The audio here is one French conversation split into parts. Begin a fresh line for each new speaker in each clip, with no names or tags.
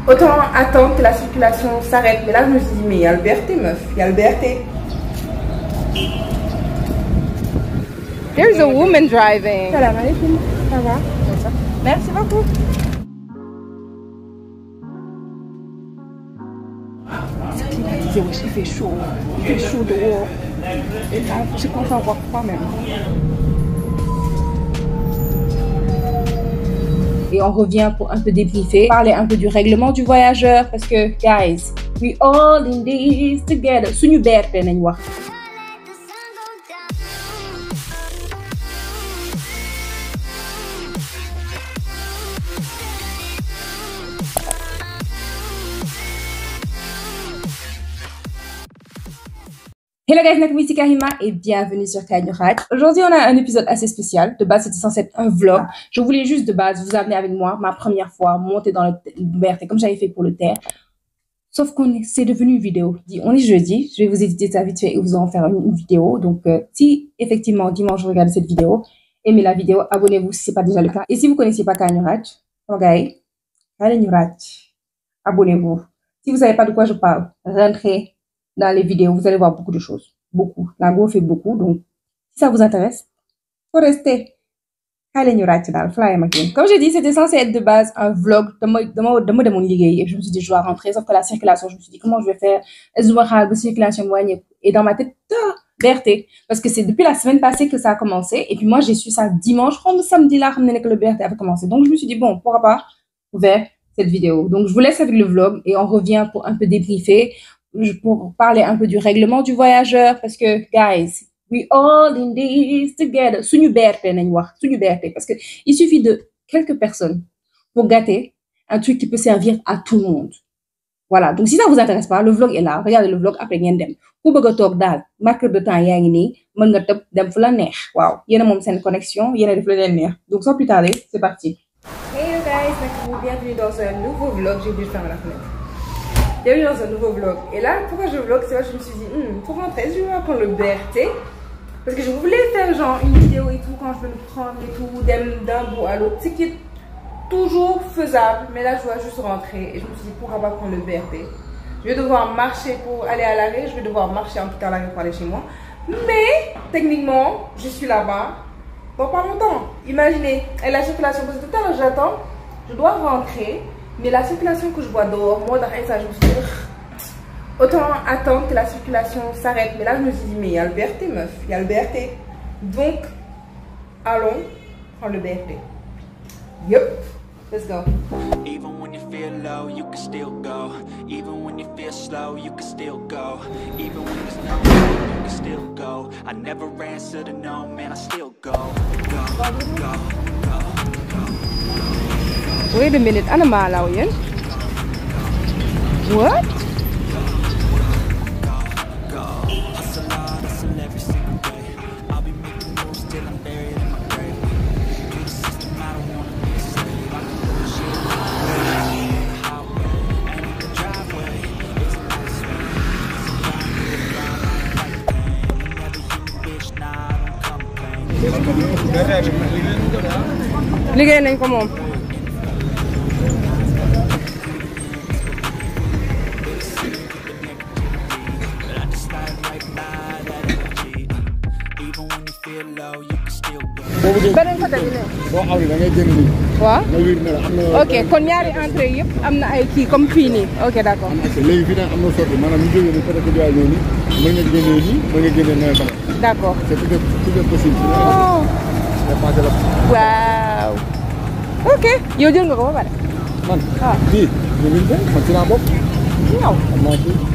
Autant attendre que la circulation s'arrête. Mais là, je me suis dit, mais il y a le BRT, meuf. Il y a le BRT.
There's a woman driving.
Salam alaikum. Ça va?
Merci beaucoup. C'est climatisé, wesh, il fait chaud. Il fait chaud dehors. Et là, j'ai commencé à avoir froid même. Et on revient pour un peu débriefer, parler un peu du règlement du voyageur parce que, guys, we all in this together. Suñu BRT nañ wax. Hello guys, c'est Karima et bienvenue sur Kaay Raj. Aujourd'hui, on a un épisode assez spécial. De base, c'était censé être un vlog. Je voulais juste de base vous amener avec moi, ma première fois, monter dans le BRT comme j'avais fait pour le TER. Sauf qu'on c'est devenu une vidéo. On est jeudi, je vais vous éditer ça vite fait et vous en faire une vidéo. Donc, si effectivement dimanche vous regardez cette vidéo, aimez la vidéo, abonnez-vous si ce n'est pas déjà le cas. Et si vous ne connaissez pas Kaay Raj, abonnez-vous. Si vous ne savez pas de quoi je parle, rentrez dans les vidéos, vous allez voir beaucoup de choses. Beaucoup. La go fait beaucoup. Donc, si ça vous intéresse, faut rester. Comme j'ai dit, c'était censé être de base un vlog de mon ligue. Je me suis dit, je dois rentrer. Sauf que la circulation, je me suis dit, comment je vais faire? Est-ce que je vais faire circulation moyenne? Et dans ma tête, BRT. Parce que c'est depuis la semaine passée que ça a commencé. Et puis moi, j'ai su ça dimanche. Samedi là, que le BRT avait commencé. Donc, je me suis dit, bon, pourquoi pas faire cette vidéo. Donc, je vous laisse avec le vlog et on revient pour un peu débriefer. Pour parler un peu du règlement du voyageur parce que, guys, we all in this together. Suñu BRT nañ wax, suñu BRT parce que il suffit de quelques personnes pour gâter un truc qui peut servir à tout le monde. Voilà. Donc, si ça vous intéresse pas, le vlog est là. Regardez le vlog après ngeen dem. Ku bëgg toog daal, marqueur de temps yaa ngi nii, mën nga tëb dem fu la neex. Waaw. Yéen a moom seen connexion, yéen a def lu leen neex. Donc, sans plus tarder, c'est parti. Hey guys, bienvenue dans un nouveau vlog. J'ai oublié de fermer la fenêtre. Bienvenue dans un nouveau vlog. Et là, pourquoi je vlog, c'est vrai, je me suis dit, pour rentrer, je vais prendre le BRT. Parce que je voulais faire genre une vidéo et tout, quand je vais le prendre et tout, d'un bout à l'autre. Ce qui est toujours faisable. Mais là, je dois juste rentrer. Et je me suis dit, pourquoi pas prendre le BRT? Je vais devoir marcher pour aller à l'arrêt. Je vais devoir marcher en tout cas à l'arrêt pour aller chez moi. Mais, techniquement, je suis là-bas. Dans pas longtemps. Imaginez, et la circulation, parce que tout à l'heure, j'attends. Je dois rentrer. Mais la circulation que je vois dehors, moi, dans ça, je me suis dit, autant attendre que la circulation s'arrête. Mais là, je me suis dit, mais il y a le BRT, meuf. Il y a le BRT. Donc, allons prendre le BRT. Yup. Let's go.
Even when you feel low, you can still go. Even when you feel slow, you can still go. Even when there's no way, you can still go. I never answer to no, man, I still go. Go.
Wait a minute, ano malaw yan? What? Ligay nañ ko moom. beneen côté bi ne.
boo xam ne da ngay génn nii.
waaw.
nga wiir ne la am na.
ok kon ñaari entrée yëpp am na ay kii comme fii nii ok d' accord.
léegi fii nag am na sorte maanaam ñu jógee nii côté Côte d'Ivoire ñëw nii mën nga génnee nii mën nga génnee nawet ba.
d' accord
c' est tout est possible.
oh.
dépassé la.
waaw. ok yow jël nga ko ba pare.
man
ah
bii ñu ngi leen man ci laa bokk.
ñëw.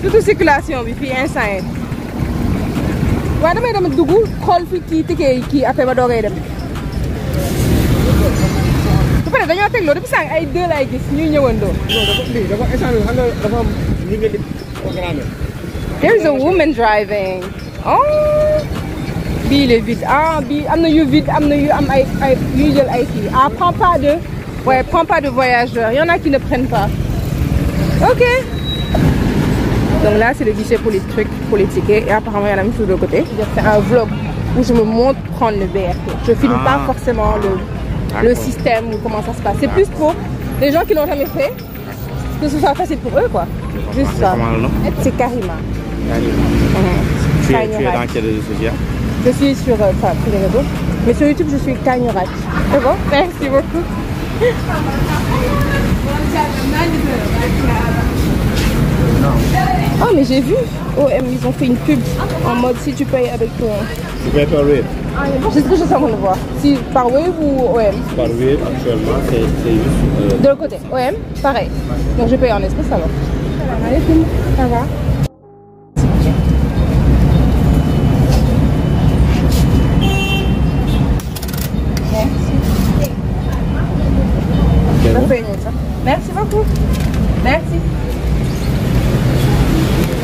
surtout circulation bi fii instant yii. waaw damay dem dugg xool fi kii ticket kii après ba doogay dem. bu paree dañoo tegloo depuis sànq ay deux lay gis ñuy ñëwandoo.
non dafa lii dafa instant bi xam nga dafa am ñu ngi programmé.
There is a woman driving. Oh. bii il est vide ah bii am na yu vide am na yu am ay yuy jël ay kii ah prends pas de. ouais prends pas de voyageurs il y en a qui ne prennent pas. ok. Donc là, c'est le guichet pour les trucs, pour les tickets. Et apparemment, il y en a même sur le côté. C'est un vlog où je me montre prendre le BRT. Je ne filme pas forcément le système ou comment ça se passe. C'est plus pour les gens qui l'ont jamais fait. que ce soit facile pour eux, quoi. Juste ça.
Comment le nom?
C'est Karima.
Tu es dans quel réseau social?
Je suis sur tous les réseaux. Mais sur YouTube, je suis Kagnorat. C'est bon? Merci beaucoup. Oh, mais j'ai vu. OM, ils ont fait une pub en mode si tu payes avec ton.
Tu payes par Wave.
C'est ce que je sais de voir. Si par Wave ou OM?
Par Wave, actuellement, c'est juste.
De l'autre côté, OM, pareil. Donc je paye en espèces alors. Ça va? Merci beaucoup. Merci.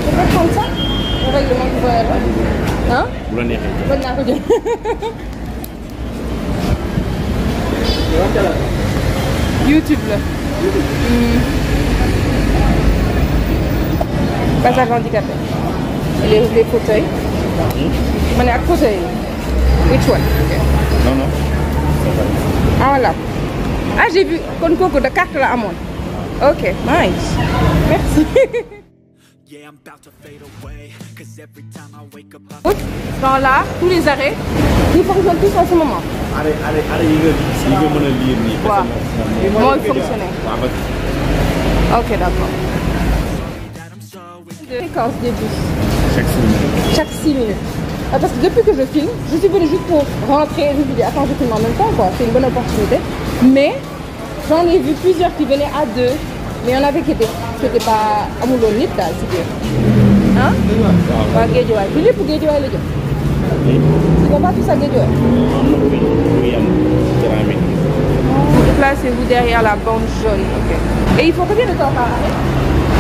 On peut prendre ça? Le règlement du voyage. Hein?
Bonne année.
Bonne année. YouTube là. Passage handicapé. Et les fauteuils. On est à fauteuil. Which one?
Non, non.
Ah voilà. Ah, j'ai vu Konko de carte là à moi. Ok, nice. Merci. Dans là, tous les arrêts, ils fonctionnent tous en ce moment.
Arrêt, il veut me lire.
Ouais. Moi, il fonctionnait. Ok, d'accord. Fréquence des bus. Chaque 6 minutes. Ah, parce que depuis que je filme, je suis venue juste pour rentrer. Je me suis dit, attends, je filme en même temps, quoi. C'est une bonne opportunité. Mais j'en ai vu plusieurs qui venaient à 2. Mais il y en avait qui étaient pas amoureux de là, c'est bien. Hein? Pas Guédiouaï. Philippe ou Guédiouaï, les gars? Ils vont pas tous à Guédiouaï? Déplacez-vous derrière la bande jaune. Okay. Et il faut combien de temps par arrêt?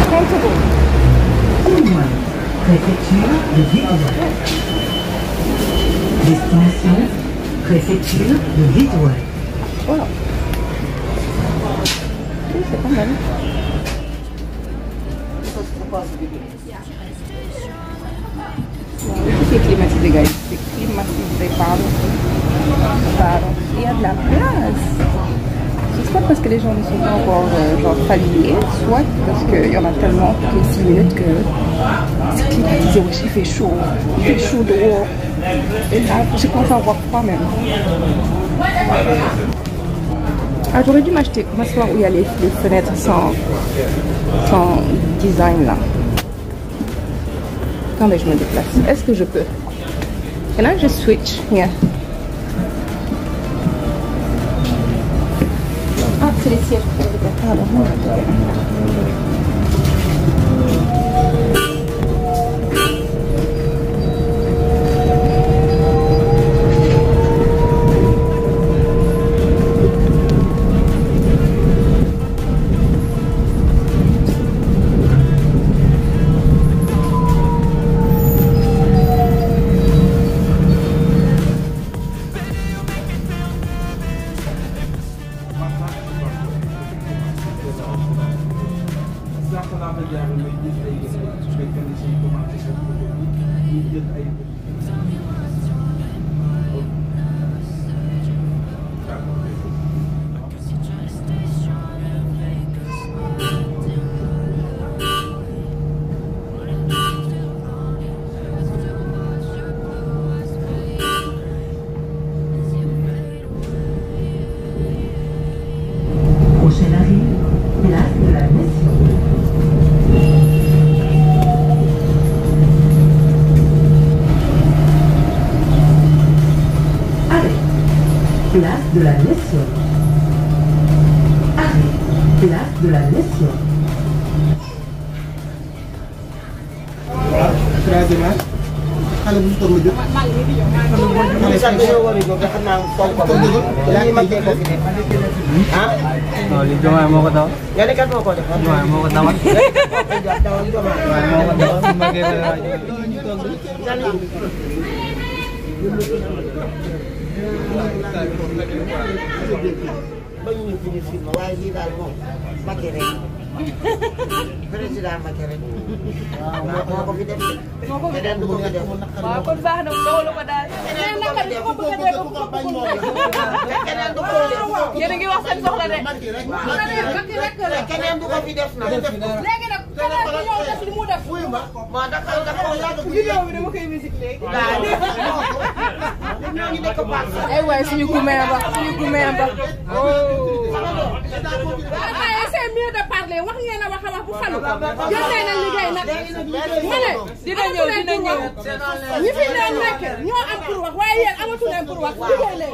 30 secondes.
Préfecture de Guédiouaï. Destination préfecture de Guédiouaï.
Voilà. Oui, c'est pas mal. C'est climatisé, gars. C'est climatisé, pardon. Il y a de la place. C'est soit parce que les gens ne sont pas encore genre familiers, soit parce qu'il y en a tellement toutes les 6 minutes que c'est climatisé. Wesh, il fait chaud. Il fait chaud dehors. Et là, j'ai commencé à avoir froid même. Ah, j'aurais dû m'acheter m'asseoir où il y a les fenêtres sans design là. Attendez, je me déplace. Est-ce que je peux? Can I just switch? Yeah. Ah, c'est les sièges. Pardon.
Prochaine arrivée, place de la Nation. Arrêt, place de la Nation. Arrêt, place de la Nation.
xale bu toog la jóg. xale sax dañoo war a jóg xam naa ko lii ma jee ko fi def. ah.
non lii Diomaye moo ko dawal.
nga ne kat moo ko def.
Diomaye moo ko dawal.
dawal Diomaye
moo ko dawal su ma génnee rajo.
ba ñu ñu fi film waaye lii daal moom Macky rek. président Macky rek. waaw moo ko fi def. keneen du ko fi def.
waaw kon baax na dawlu ko daal.
keneen du ko fi def. keneen du ko fi def.
yéen a ngi wax seen soxla de.
keneen du ko fi def nag.
léegi nag keneen du ñëw def li mu def.
moo dafa yàgg.
vidéo bi dama koy musique léegi.
waaw ñoo ngi nekk baax.
ay waay suñu gumeen ba suñu gumeen ba. c'est mieux de parler wax ngeen a wax a wax bu falu jël nañ leen liggéey nag ma ne dina ñëw ñi fi leen nekk ñoo am pour wax waaye yéen amatu leen pour wax liggéey leen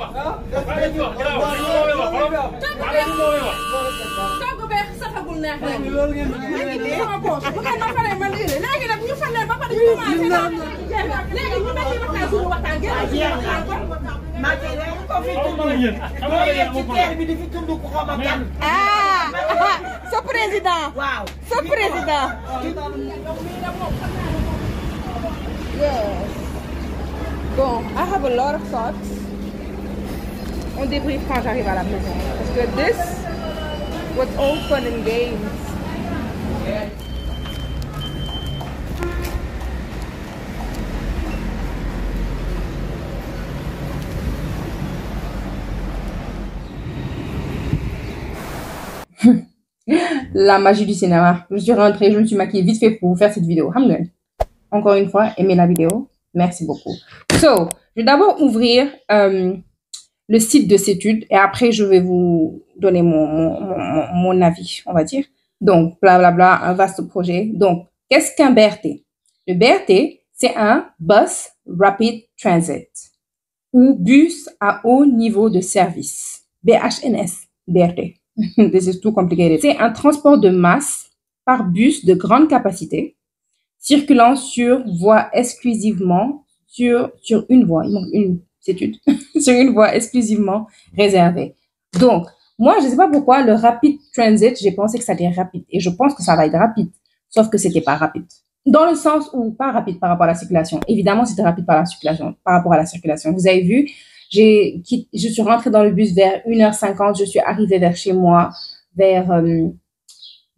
togg beex safagul neex rek léegi di sama poche bu ngeen ma faree ma lii léegi nag ñu fan leen ba pare ñu commencé léegi ñu nekk waxtaan suñu waxtaan sa président.
waaw
sa président. Yes. Bon, I have a lot of thoughts. On débrief quand j'arrive à la maison. Parce que this was all fun and games.
La magie du cinéma. Je suis rentrée, je me suis maquillée vite fait pour vous faire cette vidéo. Encore une fois, aimez la vidéo. Merci beaucoup. So, je vais d'abord ouvrir le site de cette étude et après, je vais vous donner mon avis, on va dire. Donc, blablabla, un vaste projet. Donc, qu'est-ce qu'un BRT? Le BRT, c'est un Bus Rapid Transit ou bus à haut niveau de service. BHNS, BRT. This is too complicated. C'est un transport de masse par bus de grande capacité circulant sur voie exclusivement sur une voie. Il manque une étude. Sur une voie exclusivement réservée. Donc, moi, je ne sais pas pourquoi le rapid transit, j'ai pensé que ça allait être rapide. Et je pense que ça va être rapide. Sauf que c'était pas rapide. Dans le sens où, pas rapide par rapport à la circulation. Évidemment, c'était rapide par rapport à la circulation. Vous avez vu, je suis rentrée dans le bus vers 1h50. Je suis arrivée vers chez moi vers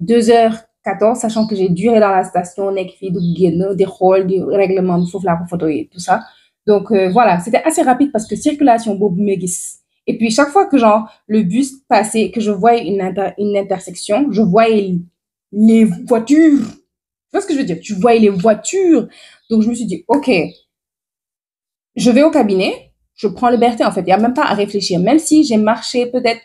2h14, sachant que j'ai duré dans la station, des rôles, des règlements, la photo et tout ça. Donc, voilà, c'était assez rapide parce que circulation, Bob Megis. Et puis, chaque fois que genre le bus passait, que je voyais une intersection, je voyais les voitures. Tu vois ce que je veux dire? Tu voyais les voitures. Donc, je me suis dit, OK, je vais au cabinet, je prends le BRT, en fait. Il n'y a même pas à réfléchir. Même si j'ai marché peut-être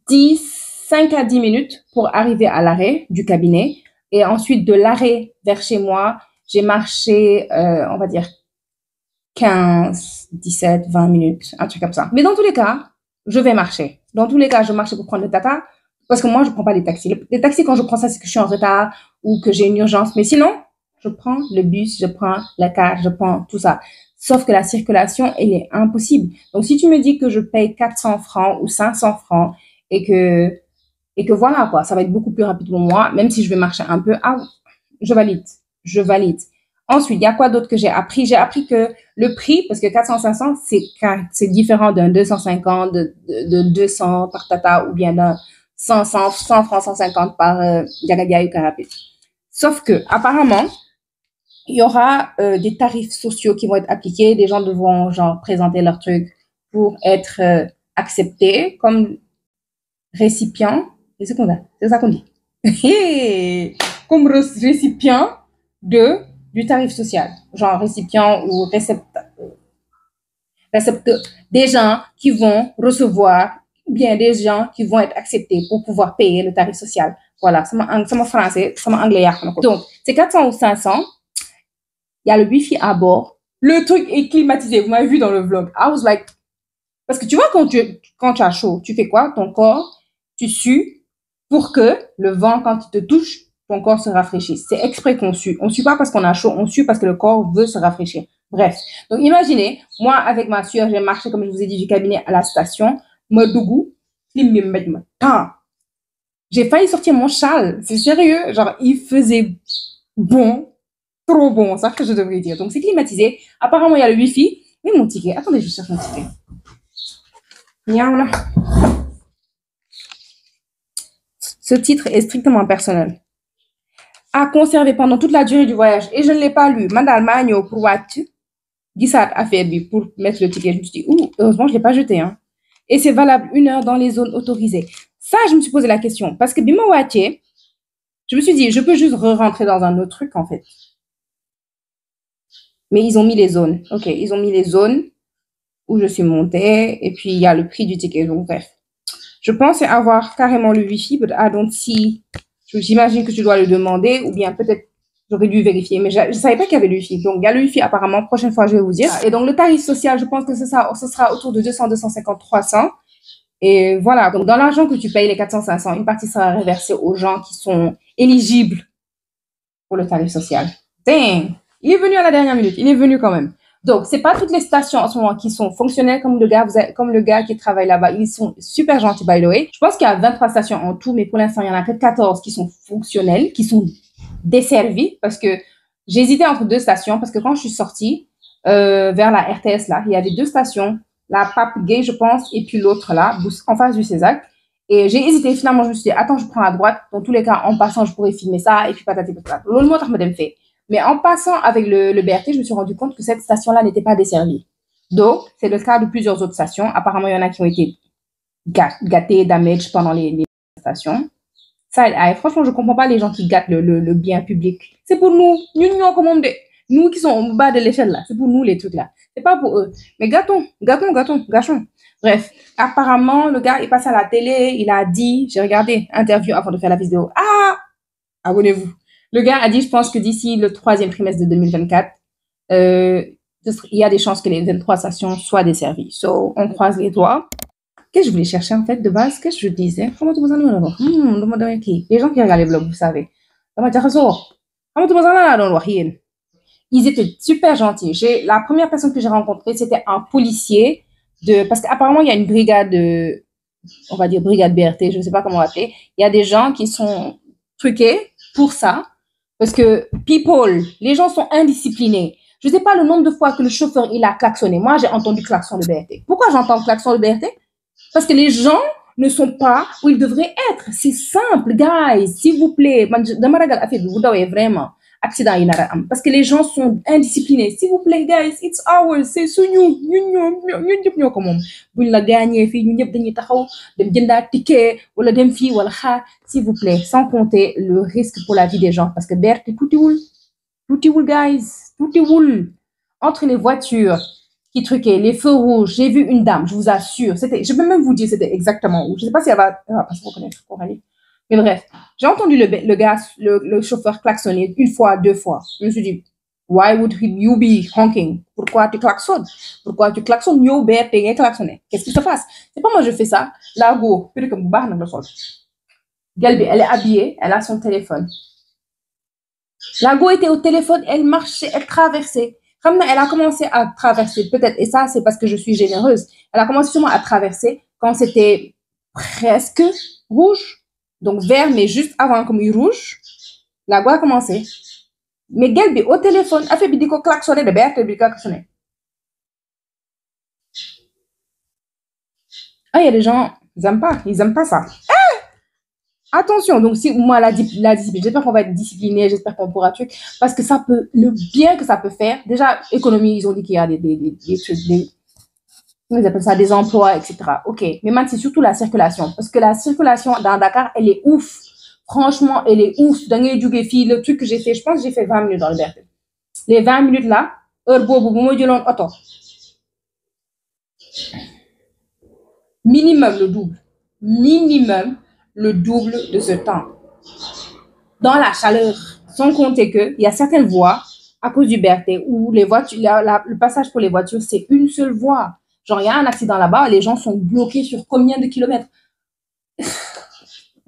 5 à 10 minutes pour arriver à l'arrêt du cabinet. Et ensuite, de l'arrêt vers chez moi, j'ai marché, on va dire, 15, 17, 20 minutes, un truc comme ça. Mais dans tous les cas, je vais marcher. Dans tous les cas, je marche pour prendre le tata. Parce que moi, je ne prends pas les taxis. Les taxis, quand je prends ça, c'est que je suis en retard ou que j'ai une urgence. Mais sinon, je prends le bus, je prends la carte, je prends tout ça. Sauf que la circulation, elle est impossible. Donc, si tu me dis que je paye 400 francs ou 500 francs et que voilà, quoi, ça va être beaucoup plus rapide pour moi, même si je vais marcher un peu, je valide. Je valide. Ensuite, il y a quoi d'autre que j'ai appris? J'ai appris que le prix, parce que 400-500, c'est différent d'un 250, de 200 par Tata ou bien d'un 100 francs 150 par Diagadia Carapé. Sauf que, apparemment, il y aura des tarifs sociaux qui vont être appliqués. Des gens devront genre présenter leur truc pour être acceptés comme récipients. C'est ça qu'on dit. Comme récipient du tarif social. Genre récipient ou récepteur. Des gens qui vont recevoir, ou bien des gens qui vont être acceptés pour pouvoir payer le tarif social. Voilà, c'est mon français, c'est mon anglais. Donc, c'est 400 ou 500. Il y a le wifi à bord. Le truc est climatisé. Vous m'avez vu dans le vlog. I was like... Parce que tu vois, quand tu as chaud, tu fais quoi? Ton corps, tu sues pour que le vent, quand il te touche, ton corps se rafraîchisse. C'est exprès qu'on sue. On sue pas parce qu'on a chaud, on sue parce que le corps veut se rafraîchir. Bref. Donc, imaginez, moi, avec ma sueur, j'ai marché, comme je vous ai dit, du cabinet à la station. J'ai failli sortir mon châle. C'est sérieux. Genre, il faisait bon. Trop bon, ça que je devrais dire. Donc, c'est climatisé. Apparemment, il y a le wifi. Mais mon ticket. Attendez, je cherche mon ticket. Ce titre est strictement personnel. À conserver pendant toute la durée du voyage. Et je ne l'ai pas lu. Mandal Magno pour Watch. Gissat affaire pour mettre le ticket. Je me suis dit, ouh, heureusement, je ne l'ai pas jeté. Hein. Et c'est valable 1 heure dans les zones autorisées. Ça, je me suis posé la question. Parce que Bima Watch, je me suis dit, je peux juste rentrer dans un autre truc, en fait. Mais ils ont mis les zones. OK, ils ont mis les zones où je suis montée. Et puis, il y a le prix du ticket. Donc, bref. Je pensais avoir carrément le Wi-Fi, but I don't see. J'imagine que tu dois le demander. Ou bien peut-être, j'aurais dû vérifier. Mais je ne savais pas qu'il y avait le Wi-Fi. Donc, il y a le Wi-Fi apparemment. Prochaine fois, je vais vous dire. Et donc, le tarif social, je pense que ce sera autour de 200, 250, 300. Et voilà. Donc, dans l'argent que tu payes, les 400, 500, une partie sera reversée aux gens qui sont éligibles pour le tarif social. Dang! Il est venu à la dernière minute. Il est venu quand même. Donc, c'est pas toutes les stations en ce moment qui sont fonctionnelles comme le gars qui travaille là-bas. Ils sont super gentils, by the way. Je pense qu'il y a 23 stations en tout, mais pour l'instant, il y en a que 14 qui sont fonctionnelles, qui sont desservies parce que j'ai hésité entre 2 stations parce que quand je suis sortie vers la RTS, là, il y avait 2 stations, la Pape Gay, je pense, et puis l'autre là, en face du Césac. Et j'ai hésité. Finalement, je me suis dit, attends, je prends à droite. Dans tous les cas, en passant, je pourrais filmer ça et puis patati patata. L'autre mot, je me fait. Mais en passant avec le BRT, je me suis rendu compte que cette station-là n'était pas desservie. Donc, c'est le cas de plusieurs autres stations. Apparemment, il y en a qui ont été gâtés, damage pendant les stations. Ça, franchement, je ne comprends pas les gens qui gâtent le bien public. C'est pour nous. Nous qui sommes au bas de l'échelle, là. C'est pour nous, les trucs là. C'est pas pour eux. Mais gâchons. Bref, apparemment, le gars est passé à la télé. Il a dit, j'ai regardé interview avant de faire la vidéo. Ah! Abonnez-vous. Le gars a dit, je pense que d'ici le 3e trimestre de 2024, il y a des chances que les 23 stations soient desservies. So, on croise les doigts. Qu'est-ce que je voulais chercher en fait de base? Qu'est-ce que je disais? Les gens qui regardent les vlogs, vous savez. Ils étaient super gentils. La première personne que j'ai rencontrée, c'était un policier parce qu'apparemment, il y a une brigade, on va dire brigade BRT, je ne sais pas comment l'appeler. Il y a des gens qui sont truqués pour ça. Parce que les gens sont indisciplinés. Je ne sais pas le nombre de fois que le chauffeur, il a klaxonné. Moi, j'ai entendu klaxon de BRT. Pourquoi j'entends klaxon de BRT? Parce que les gens ne sont pas où ils devraient être. C'est simple, guys. S'il vous plaît. Vraiment. Accident, parce que les gens sont indisciplinés. S'il vous plaît, guys, it's ours. C'est sur nous. Nous, comme vous la gagnez, ticket, ou la fille, s'il vous plaît, sans compter le risque pour la vie des gens. Parce que BRT, tout est où, guys, tout est où. Entre les voitures qui truquaient, les feux rouges, j'ai vu une dame, je vous assure. Je peux même vous dire c'était exactement où. Je ne sais pas si elle va pas se reconnaître pour aller. Mais bref, j'ai entendu le chauffeur klaxonner 1 fois, 2 fois. Je me suis dit, why would you be honking? Pourquoi tu klaxonnes? Pourquoi tu klaxonnes? Yo, BRT, klaxonner. Qu'est-ce qui se passe? C'est pas moi, je fais ça. La go, elle est habillée, elle a son téléphone. La go était au téléphone, elle marchait, elle traversait. Elle a commencé à traverser, peut-être, et ça, c'est parce que je suis généreuse. Elle a commencé sûrement à traverser quand c'était presque rouge. Donc, vert, mais juste avant, comme il rouge, la go a commencé. Mais Gelbi, au téléphone, a fait bidiko klaxonner de BRT, bidiko klaxonner. Ah, il y a des gens, ils aiment pas ça. Attention, donc si moi, la discipline, j'espère qu'on va être discipliné, j'espère qu'on pourra tuer, parce que ça peut, le bien que ça peut faire, déjà, économie, ils ont dit qu'il y a des trucs, ils appellent ça des emplois, etc. Ok, mais maintenant, c'est surtout la circulation, parce que la circulation dans Dakar, elle est ouf. Franchement, elle est ouf. Dans le truc que j'ai fait, je pense que j'ai fait 20 minutes dans le BRT. Les 20 minutes là, heure bobo, auto. Minimum le double. Minimum le double de ce temps. Dans la chaleur. Sans compter qu'il y a certaines voies, à cause du BRT, où les voitures, le passage pour les voitures, c'est une seule voie. Genre, il y a un accident là-bas, les gens sont bloqués sur combien de kilomètres?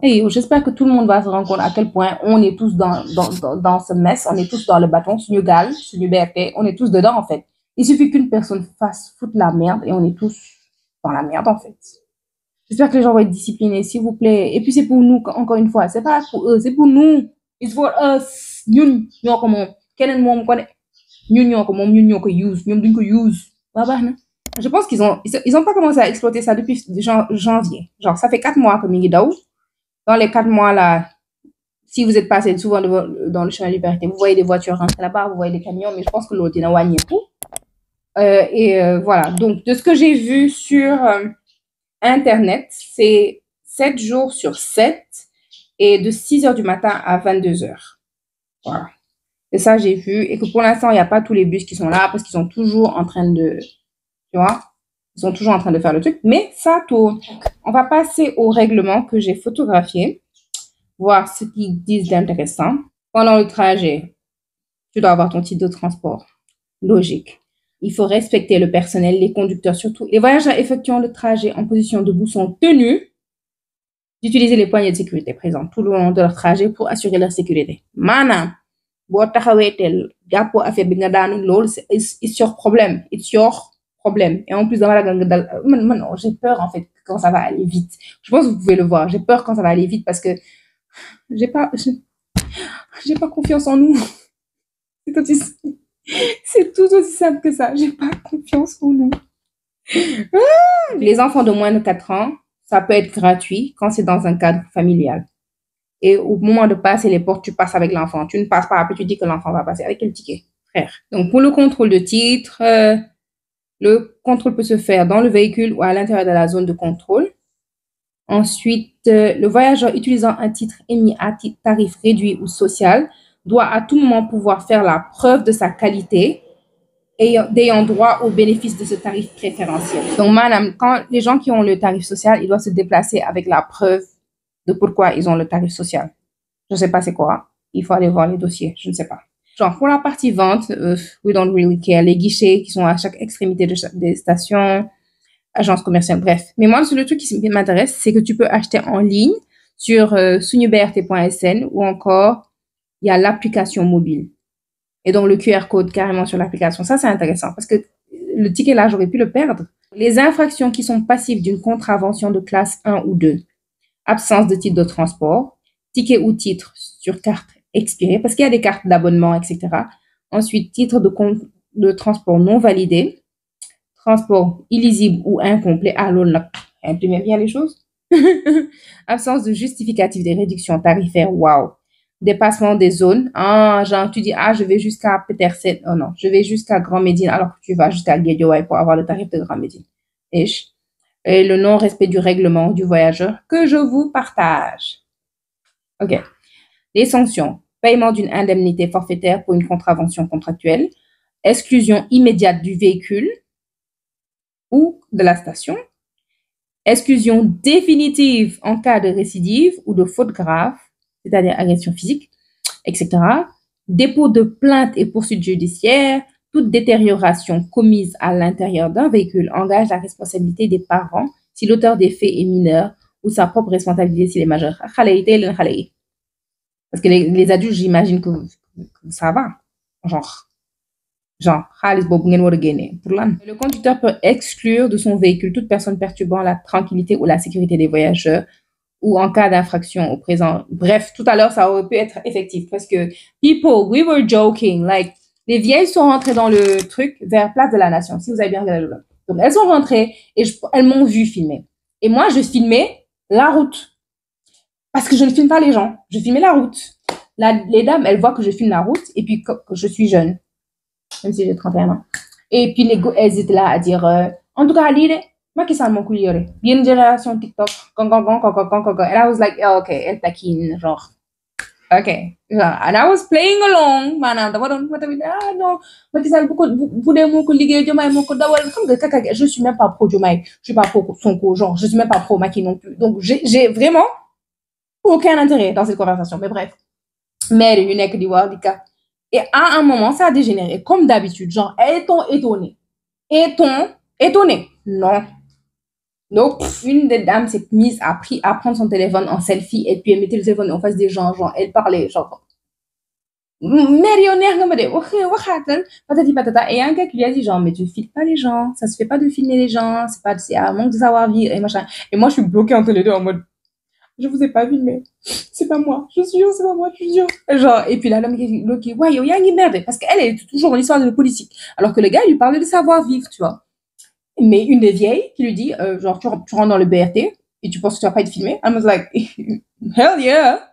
Hey, j'espère que tout le monde va se rendre compte à quel point on est tous dans ce mess, on est tous dans le bâton, sur Gal, sur BRT, on est tous dedans en fait. Il suffit qu'une personne fasse foutre la merde et on est tous dans la merde en fait. J'espère que les gens vont être disciplinés, s'il vous plaît. Et puis c'est pour nous, encore une fois, c'est pas pour eux, c'est pour nous. It's for us. Ñun ñoo ko moom. Keneen moom ko ne. Ñun ñoo ko moom, ñun ñoo ko use. Ñoom duñ ko use. Waa baax na. Je pense qu'ils ont pas commencé à exploiter ça depuis janvier. Genre, ça fait 4 mois que mi ngi daw. Dans les 4 mois là, si vous êtes passé souvent dans le chemin de Liberté, vous voyez des voitures rentrer là-bas, vous voyez des camions, mais je pense que l'autre est en tout. Voilà. Donc, de ce que j'ai vu sur Internet, c'est 7 jours sur 7 et de 6 heures du matin à 22 heures. Voilà. Et ça, j'ai vu. Et que pour l'instant, il n'y a pas tous les bus qui sont là parce qu'ils sont toujours en train de, tu vois, ils sont toujours en train de faire le truc. Mais ça tourne. On va passer au règlement que j'ai photographié, voir ce qu'ils disent d'intéressant. Pendant le trajet, tu dois avoir ton titre de transport. Logique. Il faut respecter le personnel, les conducteurs surtout. Les voyageurs effectuant le trajet en position debout sont tenus d'utiliser les poignées de sécurité présentes tout le long de leur trajet pour assurer leur sécurité. Manam, bo taxawé tel jàppoo affaire bi nga daanu loolu it's your problème. It's your problème. Et en plus, j'ai peur en fait quand ça va aller vite. Je pense que vous pouvez le voir. J'ai peur quand ça va aller vite parce que j'ai pas confiance en nous. C'est tout aussi simple que ça. J'ai pas confiance en nous. Les enfants de moins de 4 ans, ça peut être gratuit quand c'est dans un cadre familial. Et au moment de passer les portes, tu passes avec l'enfant. Tu ne passes pas, après tu dis que l'enfant va passer. Avec quel ticket, frère? Donc, pour le contrôle de titre, le contrôle peut se faire dans le véhicule ou à l'intérieur de la zone de contrôle. Ensuite, le voyageur utilisant un titre émis à tarif réduit ou social doit à tout moment pouvoir faire la preuve de sa qualité et d'ayant droit au bénéfice de ce tarif préférentiel. Donc, madame, quand les gens qui ont le tarif social, ils doivent se déplacer avec la preuve de pourquoi ils ont le tarif social. Je ne sais pas c'est quoi. Il faut aller voir les dossiers. Je ne sais pas. Genre, pour la partie vente, we don't really care. Les guichets qui sont à chaque extrémité des stations, agences commerciales, bref. Mais moi, le truc qui m'intéresse, c'est que tu peux acheter en ligne sur sunubrt.sn ou encore, il y a l'application mobile. Et donc, le QR code carrément sur l'application. Ça, c'est intéressant parce que le ticket là, j'aurais pu le perdre. Les infractions qui sont passives d'une contravention de classe 1 ou 2. Absence de titre de transport, ticket ou titre sur carte expirée, parce qu'il y a des cartes d'abonnement, etc. Ensuite, titre de transport non validé, transport illisible ou incomplet. Ah, l'on imprimez bien les choses. Absence de justificatif des réductions tarifaires. Waouh. Dépassement des zones. Ah, genre, tu dis, je vais jusqu'à Petersen. Oh non, je vais jusqu'à Grand Médine alors que tu vas jusqu'à Guédiawaye pour avoir le tarif de Grand Médine. Et le non-respect du règlement du voyageur que je vous partage. OK. Les sanctions. Paiement d'une indemnité forfaitaire pour une contravention contractuelle. Exclusion immédiate du véhicule ou de la station. Exclusion définitive en cas de récidive ou de faute grave, c'est-à-dire agression physique, etc. Dépôt de plainte et poursuite judiciaire. Toute détérioration commise à l'intérieur d'un véhicule engage la responsabilité des parents si l'auteur des faits est mineur ou sa propre responsabilité s'il est majeur. Parce que les adultes, j'imagine que ça va. Genre, le conducteur peut exclure de son véhicule toute personne perturbant la tranquillité ou la sécurité des voyageurs ou en cas d'infraction au présent. Bref, tout à l'heure, ça aurait pu être effectif parce que people, we were joking, like, les vieilles sont rentrées dans le truc vers Place de la Nation, si vous avez bien regardé le vlog. Donc, elles sont rentrées et elles m'ont vu filmer. Et moi, je filmais la route. Parce que je ne filme pas les gens. Je filmais la route. Les dames, elles voient que je filme la route et puis que je suis jeune. Même si j'ai 31 ans. Et puis, elles étaient là à dire, en tout cas, Macky Sall mon couillère. Bien une génération TikTok. And I was like, oh, okay, elle taquine, genre. Okay. And I was playing along. Maanaam dama doon ma tamit non Macky Sall bu dee moo ko liggéey Diomaye moo ko dawal xam nga kaka je suis même pas pro Diomaye, je suis pas pro Sonko, genre je suis même pas pro Macky non plus. Donc j'ai vraiment aucun intérêt dans cette conversation. Mais bref. Mère yu nekk di wax di ka. Et à un moment ça a dégénéré comme d'habitude, genre est-on étonné? Est-on étonné? Non. Donc, une des dames s'est mise à prendre son téléphone en selfie et puis elle mettait le téléphone en face des gens, genre, elle parlait, genre, patati patata. Et il y a un gars qui lui a dit, genre, mais tu filmes pas les gens, ça se fait pas de filmer les gens, c'est un manque de savoir-vivre et machin. Et moi, je suis bloquée entre les deux en mode, je vous ai pas filmé, c'est pas moi, je suis sûre, c'est pas moi, je suis sûre. Genre, et puis là, l'homme qui ouais, il y a une merde, parce qu'elle est toujours dans l'histoire de politique, alors que le gars, il lui parlait de savoir-vivre, tu vois. Mais une des vieilles qui lui dit, genre, tu rentres dans le BRT et tu penses que tu vas pas être filmé? I was like, hell yeah!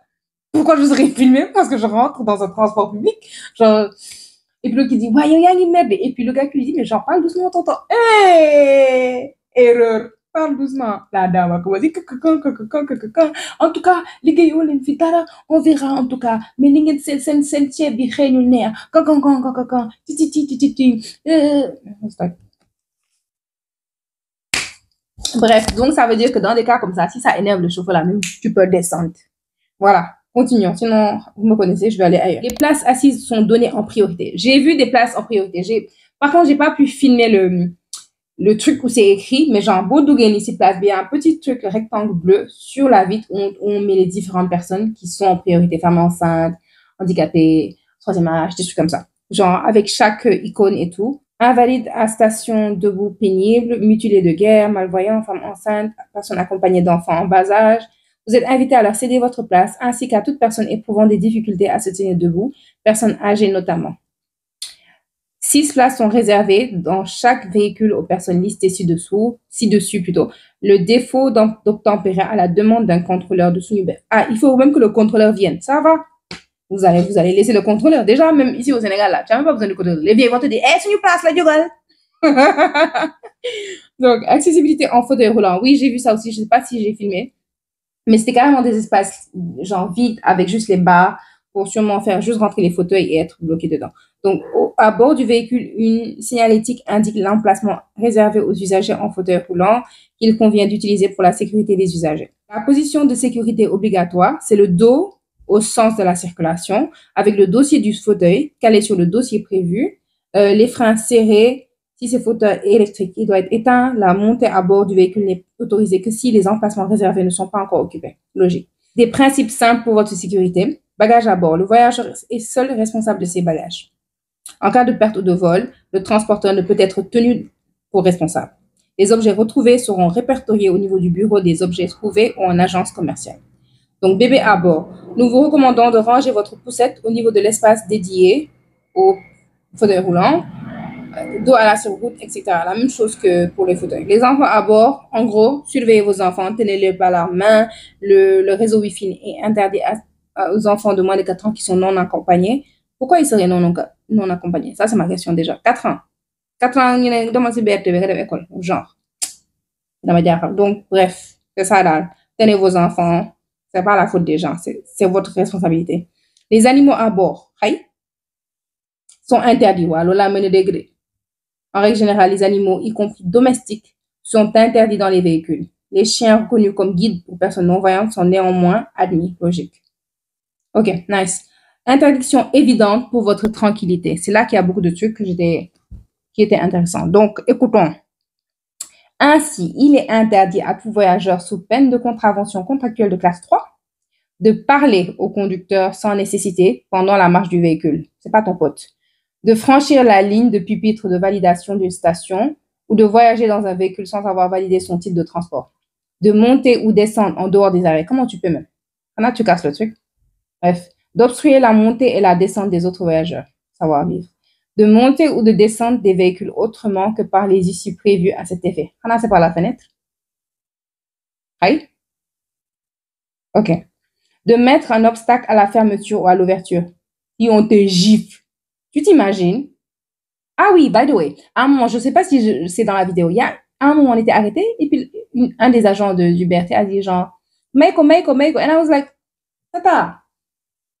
Pourquoi je serais filmé? Parce que je rentre dans un transport public. Genre, et puis l'autre qui dit, ouais, il y a une merde. Et puis le gars qui lui dit, mais genre, parle doucement, tonton. Hey! Erreur. Parle doucement. La dame a commencé, en tout cas, les gars, on verra, en tout cas. Mais les gars, c'est bi xéñu neex. Bref, donc ça veut dire que dans des cas comme ça, si ça énerve le chauffeur là même, tu peux descendre. Voilà. Continuons. Sinon, vous me connaissez, je vais aller ailleurs. Les places assises sont données en priorité. J'ai vu des places en priorité. Par contre, j'ai pas pu filmer le truc où c'est écrit, mais genre, Bodouguen ici place, il y a un petit truc rectangle bleu sur la vitre où on met les différentes personnes qui sont en priorité, femmes enceintes, handicapées, troisième âge, des trucs comme ça. Genre, avec chaque icône et tout. Invalide à station debout pénible, mutilé de guerre, malvoyant, femme enceinte, personne accompagnée d'enfants en bas âge. Vous êtes invité à leur céder votre place, ainsi qu'à toute personne éprouvant des difficultés à se tenir debout, personnes âgées notamment. 6 places sont réservées dans chaque véhicule aux personnes listées ci-dessus plutôt. Le défaut d'obtempérer à la demande d'un contrôleur de Sunubé. Ah, il faut même que le contrôleur vienne. Ça va? Vous allez laisser le contrôleur. Déjà, même ici au Sénégal, là, tu n'as même pas besoin de contrôleur. Les vieilles vont te dire, c'est une place, la gueule. Donc, accessibilité en fauteuil roulant. Oui, j'ai vu ça aussi. Je ne sais pas si j'ai filmé. Mais c'était carrément des espaces, genre, vides, avec juste les barres, pour sûrement faire juste rentrer les fauteuils et être bloqué dedans. Donc, à bord du véhicule, une signalétique indique l'emplacement réservé aux usagers en fauteuil roulant qu'il convient d'utiliser pour la sécurité des usagers. La position de sécurité obligatoire, c'est le dos au sens de la circulation, avec le dossier du fauteuil calé sur le dossier prévu, les freins serrés. Si ce fauteuil est électrique, il doit être éteint. La montée à bord du véhicule n'est autorisée que si les emplacements réservés ne sont pas encore occupés. Logique. Des principes simples pour votre sécurité. Bagages à bord. Le voyageur est seul responsable de ses bagages. En cas de perte ou de vol, le transporteur ne peut être tenu pour responsable. Les objets retrouvés seront répertoriés au niveau du bureau des objets trouvés ou en agence commerciale. Donc, bébé à bord. Nous vous recommandons de ranger votre poussette au niveau de l'espace dédié au fauteuil roulant, dos à la surroute, etc. La même chose que pour les fauteuils. Les enfants à bord, en gros, surveillez vos enfants, tenez-les par la main. Le réseau Wi-Fi est interdit aux enfants de moins de 4 ans qui sont non accompagnés. Pourquoi ils seraient non accompagnés? Ça, c'est ma question déjà. 4 ans. 4 ans, il y a une école, genre. Donc, bref, c'est ça là. Tenez vos enfants. C'est pas la faute des gens. C'est votre responsabilité. Les animaux à bord, sont interdits. Voilà, degré. En règle générale, les animaux, y compris domestiques, sont interdits dans les véhicules. Les chiens reconnus comme guides pour personnes non-voyantes sont néanmoins admis. Logique. Ok, nice. Interdiction évidente pour votre tranquillité. C'est là qu'il y a beaucoup de trucs qui étaient intéressants. Donc, écoutons. Ainsi, il est interdit à tout voyageur sous peine de contravention contractuelle de classe 3 de parler au conducteur sans nécessité pendant la marche du véhicule. C'est pas ton pote. De franchir la ligne de pupitre de validation d'une station ou de voyager dans un véhicule sans avoir validé son titre de transport. De monter ou descendre en dehors des arrêts. Comment tu peux même? Là, tu casses le truc. Bref. D'obstruer la montée et la descente des autres voyageurs. Savoir vivre. De monter ou de descendre des véhicules autrement que par les issues prévues à cet effet. Là, c'est par la fenêtre. Aïe. Ok. De mettre un obstacle à la fermeture ou à l'ouverture. Si on te gifle. Tu t'imagines? Ah oui, by the way, à un moment, je ne sais pas si c'est dans la vidéo, à un moment, on était arrêté et puis un des agents du BRT a dit genre, Meiko. And I was like, tata,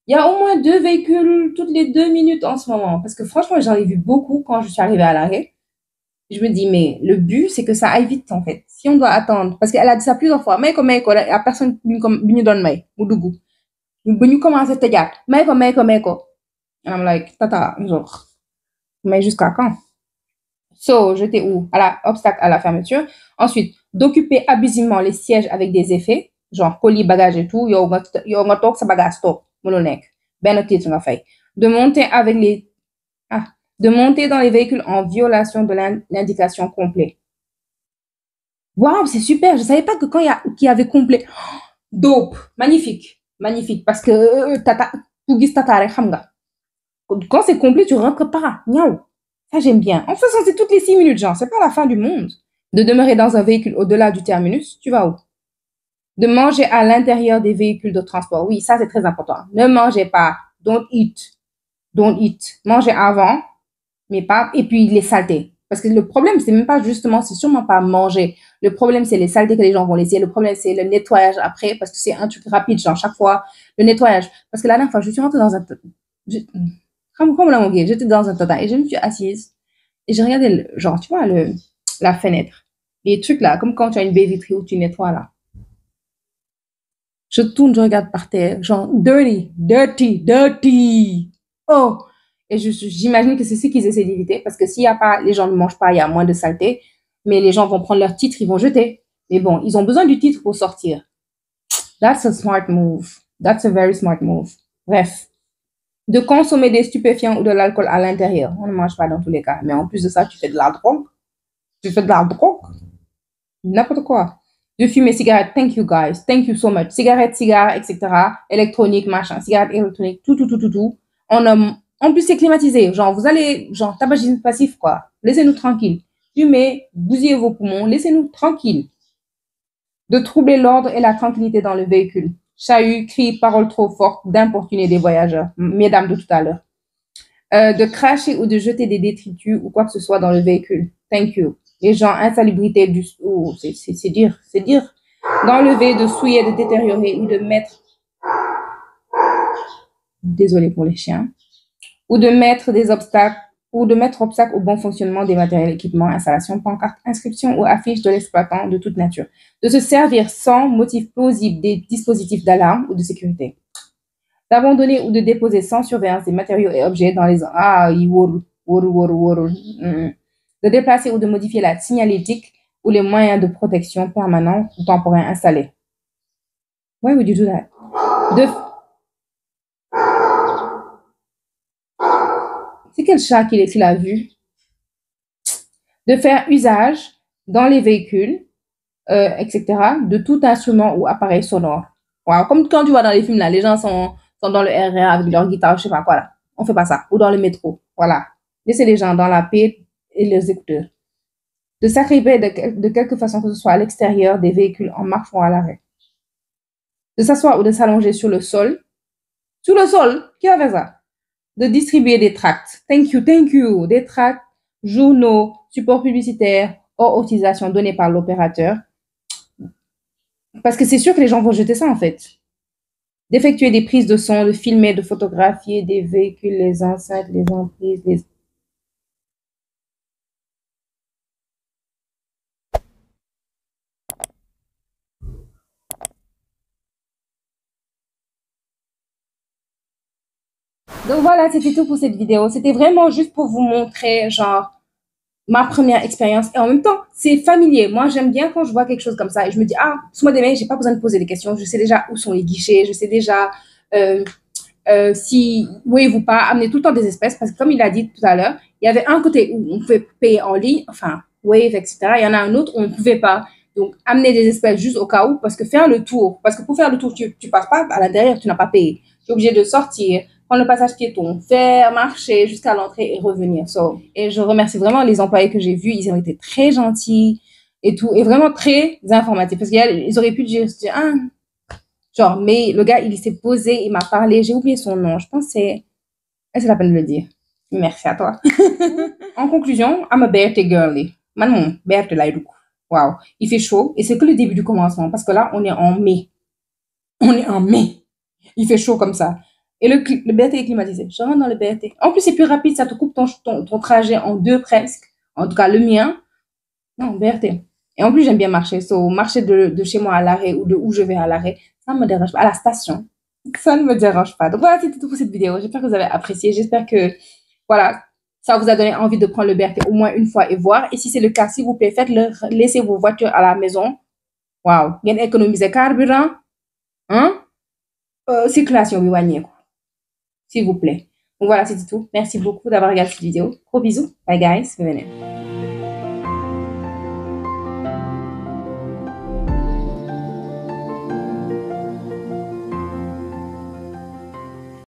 il y a au moins 2 véhicules toutes les 2 minutes en ce moment. Parce que franchement, j'en ai vu beaucoup quand je suis arrivée à l'arrêt. Je me dis, mais le but, c'est que ça aille vite, en fait. Si on doit attendre, parce qu'elle a dit ça plusieurs fois, Meiko, il y a personne qui nous donne May, ou Dougou. Nous commençons à te dire, Meiko. And I'm like, tata, genre, mais jusqu'à quand? So, j'étais où? Obstacle à la fermeture. Ensuite, d'occuper abusivement les sièges avec des effets, genre colis, bagages et tout. Yo, nga tok sa bagage stop. De monter dans les véhicules en violation de l'indication complet. Waouh, c'est super. Je savais pas que qu'il y avait complet. Dope. Magnifique. Parce que, tata, quand c'est complet, tu rentres pas. Miaou. Ça, j'aime bien. En faisant, c'est toutes les 6 minutes, genre. C'est pas la fin du monde. De demeurer dans un véhicule au-delà du terminus, tu vas où? De manger à l'intérieur des véhicules de transport. Oui, ça, c'est très important. Ne mangez pas. Don't eat. Don't eat. Mangez avant, mais pas. Et puis, les saletés. Parce que le problème, c'est même pas justement, c'est sûrement pas manger. Le problème, c'est les saletés que les gens vont laisser. Le problème, c'est le nettoyage après, parce que c'est un truc rapide, genre chaque fois, le nettoyage. Parce que la dernière fois, je suis rentrée dans un. J'étais dans un tata et je me suis assise et j'ai regardé, genre, tu vois, la fenêtre. Les trucs là, comme quand tu as une baie vitrée où tu nettoies là. Je tourne, je regarde par terre, genre, dirty, dirty, dirty. Oh! Et j'imagine que c'est ce qu'ils essaient d'éviter, parce que s'il y a pas, les gens ne mangent pas, il y a moins de saleté, mais les gens vont prendre leur titre, ils vont jeter. Mais bon, ils ont besoin du titre pour sortir. That's a smart move. That's a very smart move. Bref. De consommer des stupéfiants ou de l'alcool à l'intérieur. On ne mange pas dans tous les cas. Mais en plus de ça, tu fais de la drogue. Tu fais de la drogue. N'importe quoi. De fumer cigarette. Thank you guys. Thank you so much. Cigarette, cigare, etc. Électronique, machin. Cigarette électronique. Tout. En plus, c'est climatisé. Genre, vous allez, genre, tabagisme passif, quoi. Laissez-nous tranquilles. Fumez, bousillez vos poumons. Laissez-nous tranquilles. De troubler l'ordre et la tranquillité dans le véhicule. Chahut, cris, paroles trop fortes, d'importuner des voyageurs. Mesdames de tout à l'heure. De cracher ou de jeter des détritus ou quoi que ce soit dans le véhicule. Thank you. Les gens, insalubrité du... Oh, c'est dire. D'enlever, de souiller, de détériorer ou de mettre... Désolé pour les chiens. Ou de mettre des obstacles ou de mettre obstacle au bon fonctionnement des matériels, équipements, installations, pancartes, inscriptions ou affiches de l'exploitant de toute nature. De se servir sans motif plausible des dispositifs d'alarme ou de sécurité. D'abandonner ou de déposer sans surveillance des matériaux et objets dans les... De déplacer ou de modifier la signalétique ou les moyens de protection permanents ou temporaires installés. Why would you do that? C'est quel chat qu'il a vu? De faire usage dans les véhicules, etc., de tout instrument ou appareil sonore. Wow. Comme quand tu vois dans les films, là, les gens sont dans le RR avec leur guitare, je sais pas quoi, là. On fait pas ça. Ou dans le métro. Voilà. Laissez les gens dans la paix et les écouteurs. De s'accroupir de quelque façon que ce soit à l'extérieur des véhicules en marche ou à l'arrêt. De s'asseoir ou de s'allonger sur le sol. Sur le sol? Qui a fait ça? De distribuer des tracts. Thank you. Des tracts, journaux, supports publicitaires, hors utilisation donnés par l'opérateur. Parce que c'est sûr que les gens vont jeter ça, en fait. D'effectuer des prises de son, de filmer, de photographier des véhicules, les enceintes, les emprises, les... Donc voilà, c'était tout pour cette vidéo. C'était vraiment juste pour vous montrer, genre, ma première expérience. Et en même temps, c'est familier. Moi, j'aime bien quand je vois quelque chose comme ça. Et je me dis, ah, ce mois de mai, j'ai pas besoin de poser des questions. Je sais déjà où sont les guichets. Je sais déjà si, oui ou pas, amener tout le temps des espèces. Parce que comme il a dit tout à l'heure, il y avait un côté où on pouvait payer en ligne, enfin, Wave, etc. Il y en a un autre où on ne pouvait pas. Donc, amener des espèces juste au cas où, parce que faire le tour, parce que pour faire le tour, tu passes pas à l'intérieur, tu n'as pas payé. Tu es obligé de sortir, prendre le passage piéton, faire marcher jusqu'à l'entrée et revenir. Et je remercie vraiment les employés que j'ai vus. Ils ont été très gentils et tout, et vraiment très informatifs. Parce qu'ils auraient pu dire, ah, genre, mais le gars, il s'est posé, il m'a parlé, j'ai oublié son nom. Je pense que c'est la peine de le dire. Merci à toi. En conclusion, I'm a birthday girly. Man, birthday là, wow. Il fait chaud et c'est que le début du commencement parce que là, on est en mai. Il fait chaud comme ça. Et le BRT est climatisé. Je rentre dans le BRT. En plus, c'est plus rapide. Ça te coupe ton trajet en deux presque. En tout cas, le mien. Non, BRT. Et en plus, j'aime bien marcher. Marcher de chez moi à l'arrêt ou de où je vais à l'arrêt, ça ne me dérange pas. À la station, ça ne me dérange pas. Donc voilà, c'était tout pour cette vidéo. J'espère que vous avez apprécié. J'espère que, voilà, ça vous a donné envie de prendre le BRT au moins une fois et voir. Et si c'est le cas, s'il vous plaît, laissez vos voitures à la maison. Wow. Bien économiser carburant. Hein? Circulation, oui, s'il vous plaît. Donc voilà, c'était tout. Merci beaucoup d'avoir regardé cette vidéo. Gros bisous. Bye guys. Venez.